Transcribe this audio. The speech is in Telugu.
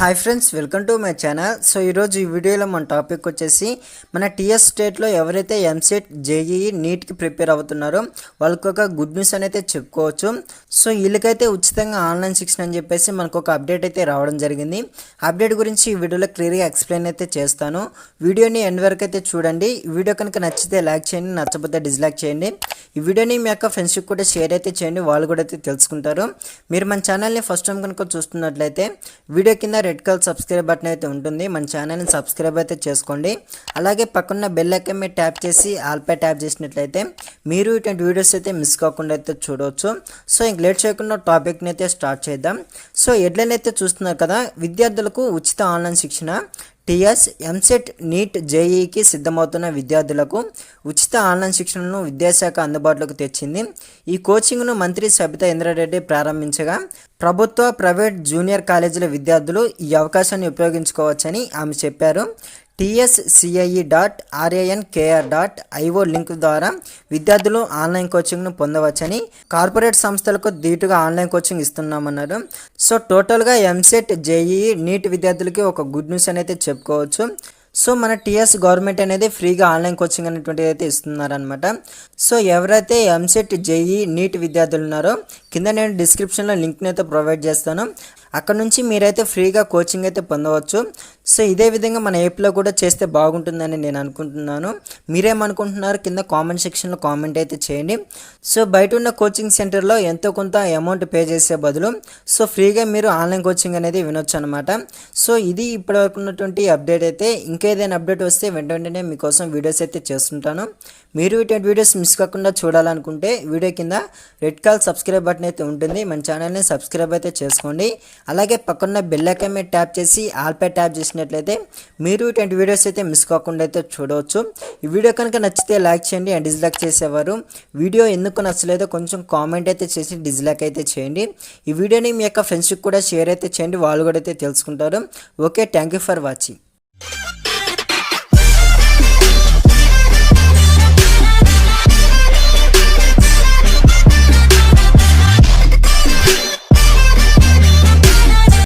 Hi friends, welcome to my channel. So ఈరోజు ఈ వీడియోలో మన టాపిక్ వచ్చేసి మన టీఎస్ స్టేట్లో ఎవరైతే ఎంసెట్ జేఈఈ నీట్కి ప్రిపేర్ అవుతున్నారో వాళ్ళకి ఒక గుడ్ న్యూస్ అనేది చెప్పుకోవచ్చు. సో వీళ్ళకైతే ఉచితంగా ఆన్లైన్ శిక్షణ అని చెప్పేసి మనకు ఒక అప్డేట్ అయితే రావడం జరిగింది. అప్డేట్ గురించి ఈ వీడియోలో క్లియర్గా ఎక్స్ప్లెయిన్ అయితే చేస్తాను. వీడియోని ఎండ్ వరకు అయితే చూడండి. ఈ వీడియో కనుక నచ్చితే లైక్ చేయండి, నచ్చకపోతే డిస్లైక్ చేయండి. ఈ వీడియోని మీ యొక్క ఫ్రెండ్స్కి కూడా షేర్ అయితే చేయండి, వాళ్ళు కూడా అయితే తెలుసుకుంటారు. మీరు మన ఛానల్ని ఫస్ట్ టైం కనుక చూస్తున్నట్లయితే వీడియో కింద రెడ్ కలర్ సబ్స్క్రైబ్ బటన్ అయితే ఉంటుంది, మన ఛానల్ని సబ్స్క్రైబ్ అయితే చేసుకోండి. అలాగే పక్కన బెల్ ఐకాన్ మీద ట్యాప్ చేసి ఆల్ పై ట్యాప్ చేసినట్లయితే మీరు ఇటువంటి వీడియోస్ అయితే మిస్ కాకుండా అయితే చూడవచ్చు. సో ఇంక లేట్ చేయకుండా టాపిక్ని అయితే స్టార్ట్ చేద్దాం. సో హెడ్లైన్ అయితే చూస్తున్నారు కదా, విద్యార్థులకు ఉచిత ఆన్లైన్ శిక్షణ. టీఎస్, ఎంసెట్, నీట్, జేఈఈకి సిద్ధమవుతున్న విద్యార్థులకు ఉచిత ఆన్లైన్ శిక్షణను విద్యాశాఖ అందుబాటులోకి తెచ్చింది. ఈ కోచింగ్ను మంత్రి సబితా ఇంద్రారెడ్డి ప్రారంభించగా ప్రభుత్వ, ప్రైవేట్, జూనియర్ కాలేజీల విద్యార్థులు ఈ అవకాశాన్ని ఉపయోగించుకోవచ్చని ఆమె చెప్పారు. TSCIE.RANKR.IO లింక్ ద్వారా విద్యార్థులు ఆన్లైన్ కోచింగ్ను పొందవచ్చని, కార్పొరేట్ సంస్థలకు ధీటుగా ఆన్లైన్ కోచింగ్ ఇస్తున్నామన్నారు. సో టోటల్గా ఎంసెట్, జేఈఈ, నీట్ విద్యార్థులకి ఒక గుడ్ న్యూస్ అనేది చెప్పుకోవచ్చు. సో మన టీఎస్ గవర్నమెంట్ అనేది ఫ్రీగా ఆన్లైన్ కోచింగ్ అనేటువంటిది అయితే ఇస్తున్నారనమాట. సో ఎవరైతే ఎంసెట్, జేఈఈ, నీట్ విద్యార్థులు ఉన్నారో కింద నేను డిస్క్రిప్షన్లో లింక్ని అయితే ప్రొవైడ్ చేస్తాను. అక్కడ నుంచి మీరైతే ఫ్రీగా కోచింగ్ అయితే పొందవచ్చు. సో ఇదే విధంగా మన ఏపీలో కూడా చేస్తే బాగుంటుందని నేను అనుకుంటున్నాను. మీరేమనుకుంటున్నారు కింద కామెంట్ సెక్షన్లో కామెంట్ అయితే చేయండి. సో బయట ఉన్న కోచింగ్ సెంటర్లో ఎంతో కొంత అమౌంట్ పే చేసే బదులు సో ఫ్రీగా మీరు ఆన్లైన్ కోచింగ్ అనేది వినొచ్చు అనమాట. సో ఇది ఇప్పటివరకు ఉన్నటువంటి అప్డేట్ అయితే. ఇంకేదైనా అప్డేట్ వస్తే వెంటనే మీకోసం వీడియోస్ అయితే చేస్తుంటాను. మీరు ఇటువంటి వీడియోస్ మిస్ కాకుండా చూడాలనుకుంటే వీడియో కింద రెడ్ కలర్ సబ్స్క్రైబ్ బటన్ అయితే ఉంటుంది, మన ఛానల్ని సబ్స్క్రైబ్ అయితే చేసుకోండి. అలాగే పక్కన బెల్ ఐకాన్ మీద ట్యాప్ చేసి ఆల్ పై ట్యాప్ చేసినట్లయితే మీరు ఇటువంటి వీడియోస్ అయితే మిస్ కాకుండా అయితే చూడవచ్చు. ఈ వీడియో కనుక నచ్చితే లైక్ చేయండి, అండ్ డిస్లైక్ చేసేవారు వీడియో ఎందుకు నచ్చలేదో కొంచెం కామెంట్ అయితే చేసి డిస్లైక్ అయితే చేయండి. ఈ వీడియోని మీ యొక్క ఫ్రెండ్స్కి కూడా షేర్ అయితే చేయండి, వాళ్ళు కూడా అయితే తెలుసుకుంటారు. Okay, thank you for watching.